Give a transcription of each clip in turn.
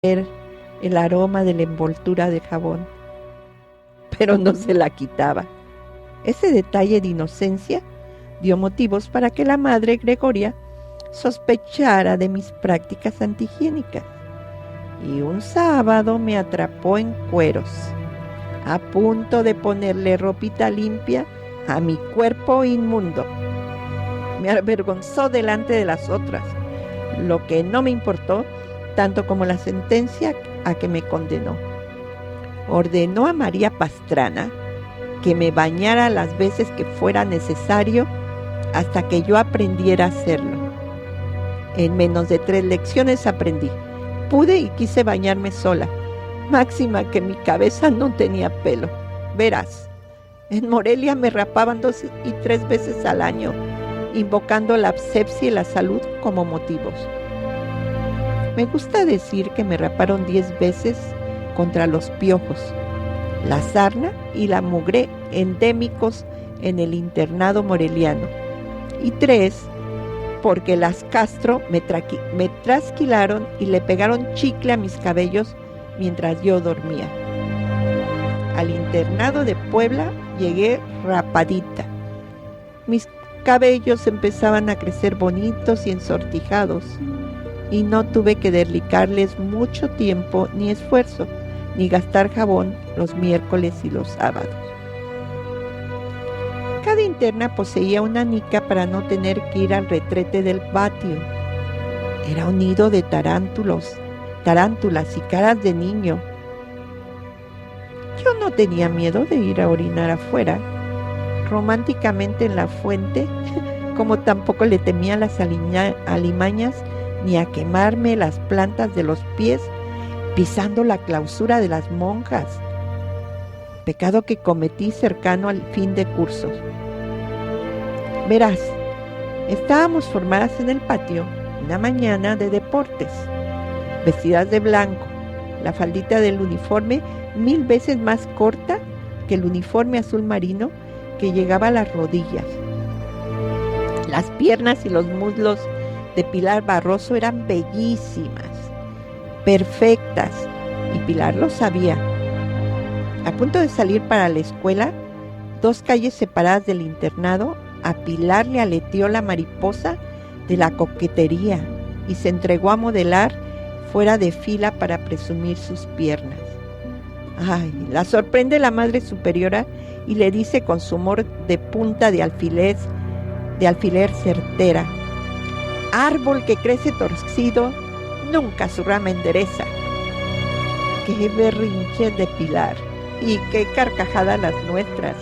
el aroma de la envoltura de jabón, pero no se la quitaba. Ese detalle de inocencia dio motivos para que la madre Gregoria sospechara de mis prácticas antihigiénicas. Y un sábado me atrapó en cueros, a punto de ponerle ropita limpia a mi cuerpo inmundo. Me avergonzó delante de las otras, lo que no me importó tanto como la sentencia a que me condenó. Ordenó a María Pastrana que me bañara las veces que fuera necesario hasta que yo aprendiera a hacerlo. En menos de 3 lecciones aprendí. Pude y quise bañarme sola. Máxima que mi cabeza no tenía pelo. Verás, en Morelia me rapaban 2 y 3 veces al año, invocando la asepsia y la salud como motivos. Me gusta decir que me raparon 10 veces contra los piojos, la sarna y la mugre endémicos en el internado moreliano, y 3 porque las Castro me trasquilaron y le pegaron chicle a mis cabellos mientras yo dormía. Al internado de Puebla llegué rapadita. Mis cabellos empezaban a crecer bonitos y ensortijados, y no tuve que dedicarles mucho tiempo ni esfuerzo, ni gastar jabón los miércoles y los sábados. Cada interna poseía una nica para no tener que ir al retrete del patio. Era un nido de tarántulas y caras de niño. Yo no tenía miedo de ir a orinar afuera, románticamente en la fuente, como tampoco le temía a las alimañas ni a quemarme las plantas de los pies pisando la clausura de las monjas, pecado que cometí cercano al fin de cursos. Verás, estábamos formadas en el patio una mañana de deportes, vestidas de blanco, la faldita del uniforme 1000 veces más corta que el uniforme azul marino que llegaba a las rodillas. Las piernas y los muslos de Pilar Barroso eran bellísimas, perfectas, y Pilar lo sabía. A punto de salir para la escuela, 2 calles separadas del internado, a Pilar le aleteó la mariposa de la coquetería y se entregó a modelar fuera de fila para presumir sus piernas. Ay, la sorprende la madre superiora y le dice con su humor de punta de alfiler certera: árbol que crece torcido, nunca su rama endereza. Qué berrinche de Pilar y qué carcajadas las nuestras.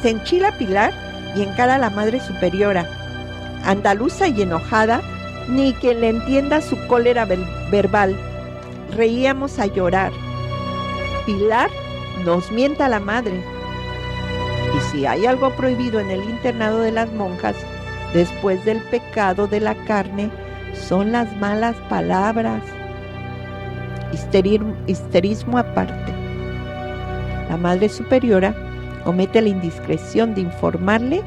Se enchila Pilar y encara a la madre superiora, andaluza y enojada, ni que le entienda su cólera verbal. Reíamos a llorar. Pilar nos mienta a la madre. Y si hay algo prohibido en el internado de las monjas, después del pecado de la carne, son las malas palabras. Histerismo aparte. La madre superiora comete la indiscreción de informarle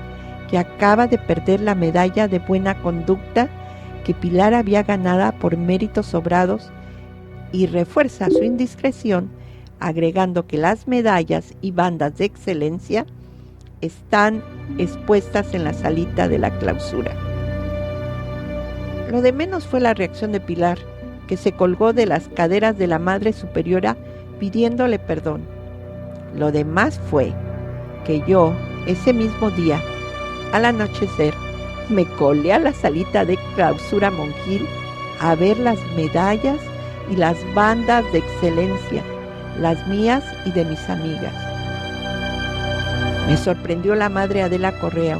que acaba de perder la medalla de buena conducta que Pilar había ganado por méritos sobrados, y refuerza su indiscreción agregando que las medallas y bandas de excelencia están expuestas en la salita de la clausura. Lo de menos fue la reacción de Pilar, que se colgó de las caderas de la madre superiora pidiéndole perdón. Lo demás fue que yo, ese mismo día, al anochecer, me colé a la salita de clausura monjil a ver las medallas y las bandas de excelencia, las mías y de mis amigas. Me sorprendió la madre Adela Correa,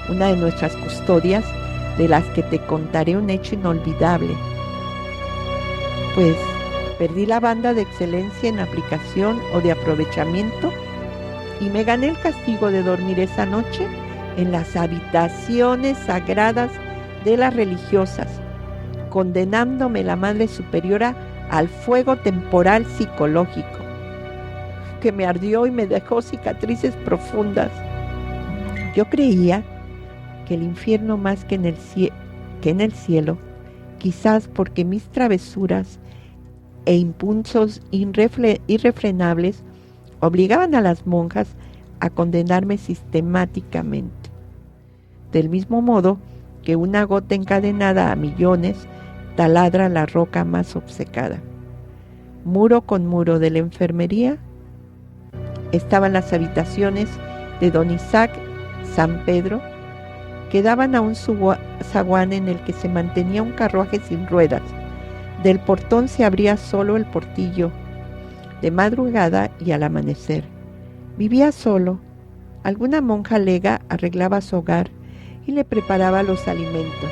una de nuestras custodias, de las que te contaré un hecho inolvidable. Pues perdí la banda de excelencia en aplicación o de aprovechamiento y me gané el castigo de dormir esa noche en las habitaciones sagradas de las religiosas, condenándome la madre superiora al fuego temporal psicológico, que me ardió y me dejó cicatrices profundas. Yo creía que el infierno más que en el cielo, quizás porque mis travesuras e impulsos irrefrenables obligaban a las monjas a condenarme sistemáticamente. Del mismo modo que una gota encadenada a millones taladra la roca más obcecada. Muro con muro de la enfermería estaban las habitaciones de don Isaac San Pedro, que daban a un zaguán en el que se mantenía un carruaje sin ruedas. Del portón se abría solo el portillo, de madrugada y al amanecer. Vivía solo. Alguna monja lega arreglaba su hogar y le preparaba los alimentos.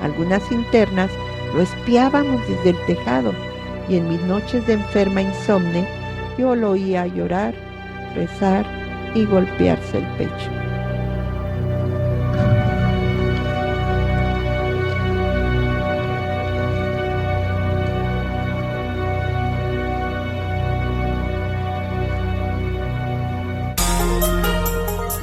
Algunas internas lo espiábamos desde el tejado, y en mis noches de enferma insomne yo lo oía llorar, rezar y golpearse el pecho.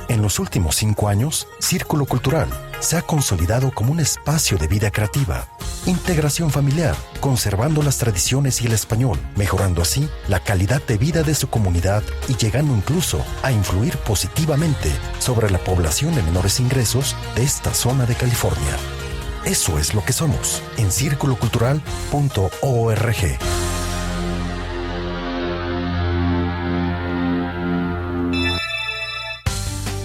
En los últimos 5 años, Círculo Cultural se ha consolidado como un espacio de vida creativa, integración familiar, conservando las tradiciones y el español, mejorando así la calidad de vida de su comunidad y llegando incluso a influir positivamente sobre la población de menores ingresos de esta zona de California. Eso es lo que somos en circulocultural.org.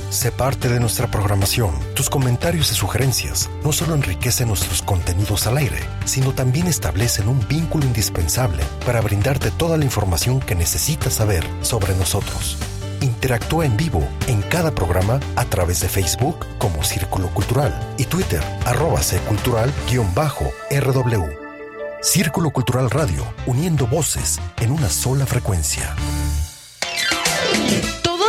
Sé parte de nuestra programación. Tus comentarios y sugerencias no solo enriquecen nuestros contenidos al aire, sino también establecen un vínculo indispensable para brindarte toda la información que necesitas saber sobre nosotros. Interactúa en vivo en cada programa a través de Facebook como Círculo Cultural y Twitter @ccultural_RW. Círculo Cultural Radio, uniendo voces en una sola frecuencia.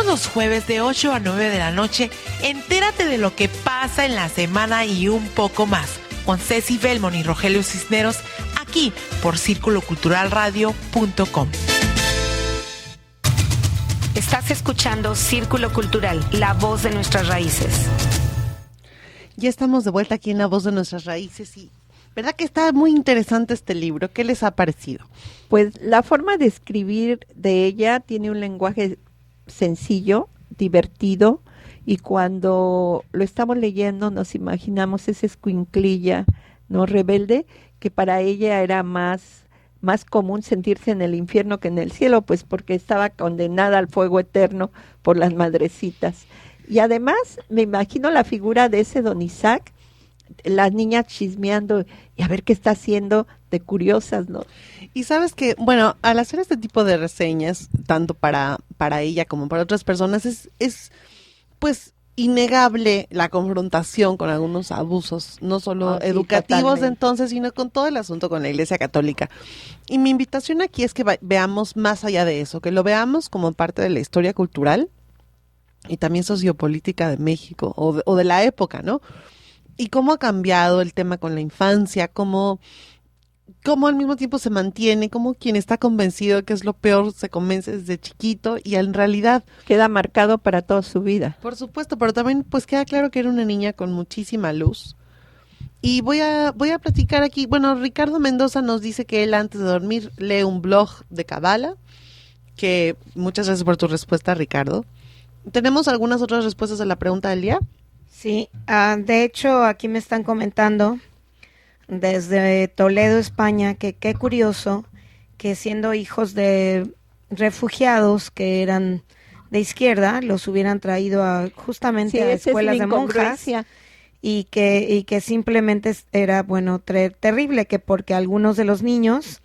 Los jueves de 8 a 9 de la noche, entérate de lo que pasa en la semana y un poco más, con Ceci Belmont y Rogelio Cisneros, aquí por circuloculturalradio.com. Estás escuchando Círculo Cultural, la voz de nuestras raíces. Ya estamos de vuelta aquí en La Voz de Nuestras Raíces y ¿verdad que está muy interesante este libro? ¿Qué les ha parecido? Pues la forma de escribir de ella tiene un lenguaje sencillo, divertido, y cuando lo estamos leyendo nos imaginamos ese escuinclilla, ¿no?, rebelde, que para ella era más común sentirse en el infierno que en el cielo, pues porque estaba condenada al fuego eterno por las madrecitas. Y además me imagino la figura de ese don Isaac, las niñas chismeando y a ver qué está haciendo, de curiosas, ¿no? Y sabes que, bueno, al hacer este tipo de reseñas, tanto para ella como para otras personas, es pues innegable la confrontación con algunos abusos, no solo educativos totalmente, entonces, sino con todo el asunto con la Iglesia Católica. Y mi invitación aquí es que veamos más allá de eso, que lo veamos como parte de la historia cultural y también sociopolítica de México o de la época, ¿no? Y cómo ha cambiado el tema con la infancia, cómo al mismo tiempo se mantiene, como quien está convencido que es lo peor se convence desde chiquito y en realidad queda marcado para toda su vida. Por supuesto, pero también pues queda claro que era una niña con muchísima luz. Y voy a platicar aquí, bueno, Ricardo Mendoza nos dice que él antes de dormir lee un blog de Kabbalah, que muchas gracias por tu respuesta, Ricardo. ¿Tenemos algunas otras respuestas a la pregunta del día? Sí, de hecho aquí me están comentando desde Toledo, España, que qué curioso que siendo hijos de refugiados que eran de izquierda, los hubieran traído justamente a escuelas de monjas y que simplemente era, bueno, terrible, que porque algunos de los niños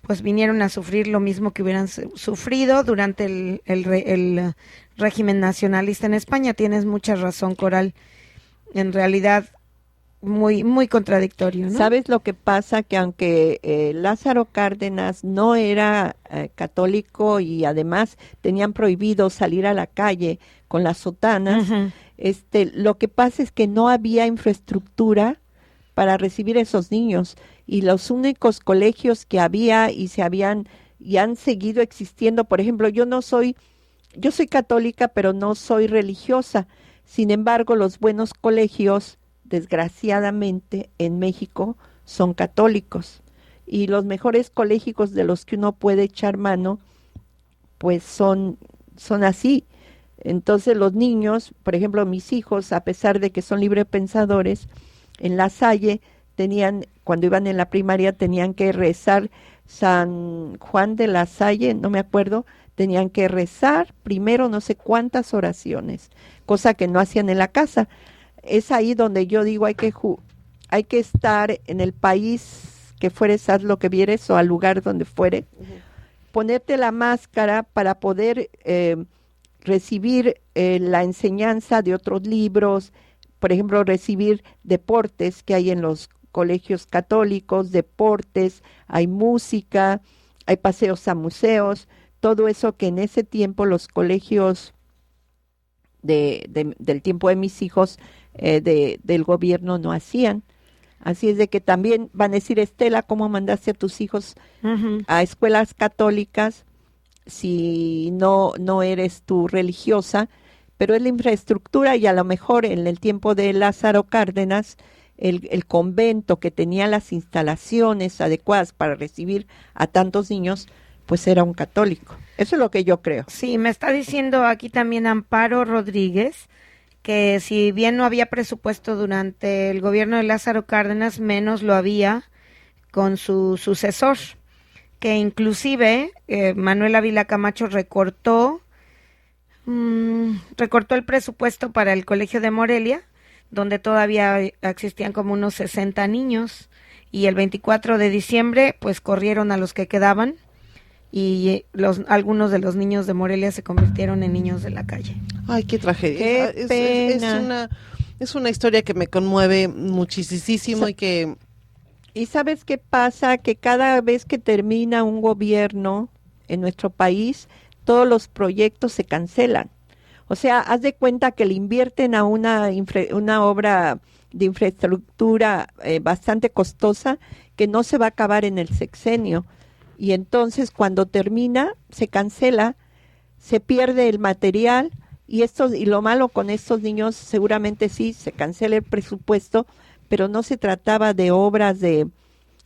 pues vinieron a sufrir lo mismo que hubieran sufrido durante el régimen nacionalista en España. Tienes mucha razón, Coral. En realidad, muy, muy contradictorio, ¿no? ¿Sabes lo que pasa? Que aunque Lázaro Cárdenas no era católico y además tenían prohibido salir a la calle con las sotanas, uh-huh. Lo que pasa es que no había infraestructura para recibir esos niños y los únicos colegios que había y han seguido existiendo, por ejemplo, yo soy católica, pero no soy religiosa. Sin embargo, los buenos colegios, desgraciadamente, en México son católicos. y los mejores colegios de los que uno puede echar mano, pues son así. Entonces los niños, por ejemplo, mis hijos, a pesar de que son librepensadores, en La Salle tenían, cuando iban en la primaria, tenían que rezar San Juan de La Salle, no me acuerdo, tenían que rezar primero no sé cuántas oraciones, cosa que no hacían en la casa. Es ahí donde yo digo, hay que estar en el país que fueres, haz lo que vieres, o al lugar donde fuere, ponerte la máscara para poder recibir la enseñanza de otros libros, por ejemplo, recibir deportes que hay en los colegios católicos, deportes, hay música, hay paseos a museos, todo eso que en ese tiempo los colegios del tiempo de mis hijos del gobierno no hacían. Así es de que también van a decir, Estela, ¿cómo mandaste a tus hijos a escuelas católicas si no eres tú religiosa? Pero es la infraestructura, y a lo mejor en el tiempo de Lázaro Cárdenas, el convento que tenía las instalaciones adecuadas para recibir a tantos niños, pues era un católico. Eso es lo que yo creo. Sí, me está diciendo aquí también Amparo Rodríguez que si bien no había presupuesto durante el gobierno de Lázaro Cárdenas, menos lo había con su sucesor, que inclusive Manuel Ávila Camacho recortó el presupuesto para el Colegio de Morelia, donde todavía existían como unos 60 niños, y el 24 de diciembre pues corrieron a los que quedaban, y algunos de los niños de Morelia se convirtieron en niños de la calle. Ay, qué tragedia. Qué pena. Es una historia que me conmueve muchísimo ¿Y sabes qué pasa? Que cada vez que termina un gobierno en nuestro país, todos los proyectos se cancelan. O sea, haz de cuenta que le invierten a una obra de infraestructura bastante costosa que no se va a acabar en el sexenio. Y entonces cuando termina, se cancela, se pierde el material, y lo malo con estos niños, seguramente sí, se cancela el presupuesto, pero no se trataba de obras de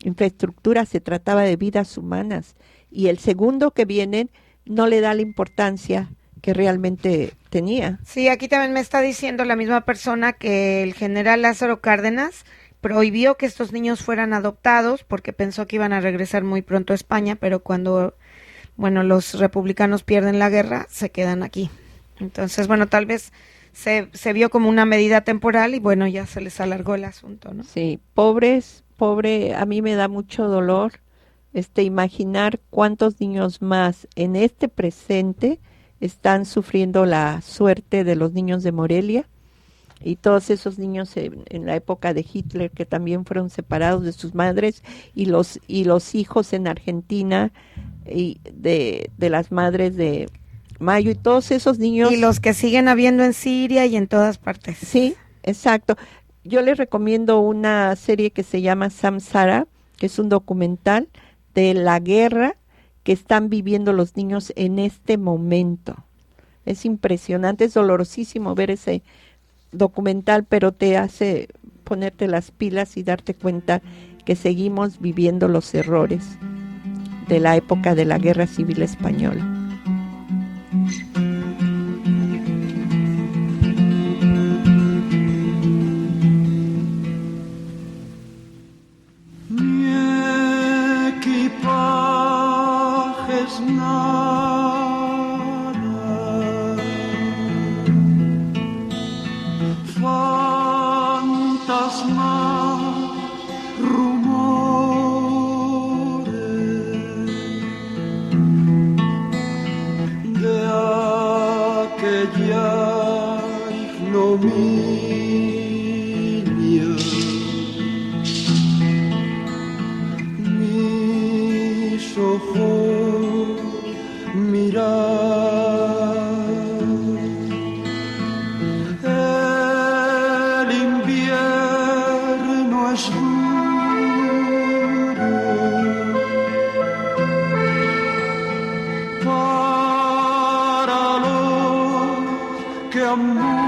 infraestructura, se trataba de vidas humanas. Y el segundo que viene no le da la importancia que realmente tenía. Sí, aquí también me está diciendo la misma persona que el general Lázaro Cárdenas prohibió que estos niños fueran adoptados porque pensó que iban a regresar muy pronto a España, pero cuando, los republicanos pierden la guerra, se quedan aquí. Entonces, tal vez se vio como una medida temporal y ya se les alargó el asunto, ¿no? Sí, a mí me da mucho dolor imaginar cuántos niños más en este presente están sufriendo la suerte de los niños de Morelia, y todos esos niños en la época de Hitler que también fueron separados de sus madres, y los hijos en Argentina y de las madres de Mayo, y todos esos niños. Y los que siguen habiendo en Siria y en todas partes. Sí, exacto. Yo les recomiendo una serie que se llama Samsara, que es un documental de la guerra que están viviendo los niños en este momento. Es impresionante, es dolorosísimo ver ese documental, pero te hace ponerte las pilas y darte cuenta que seguimos viviendo los errores de la época de la Guerra Civil Española. Para los que han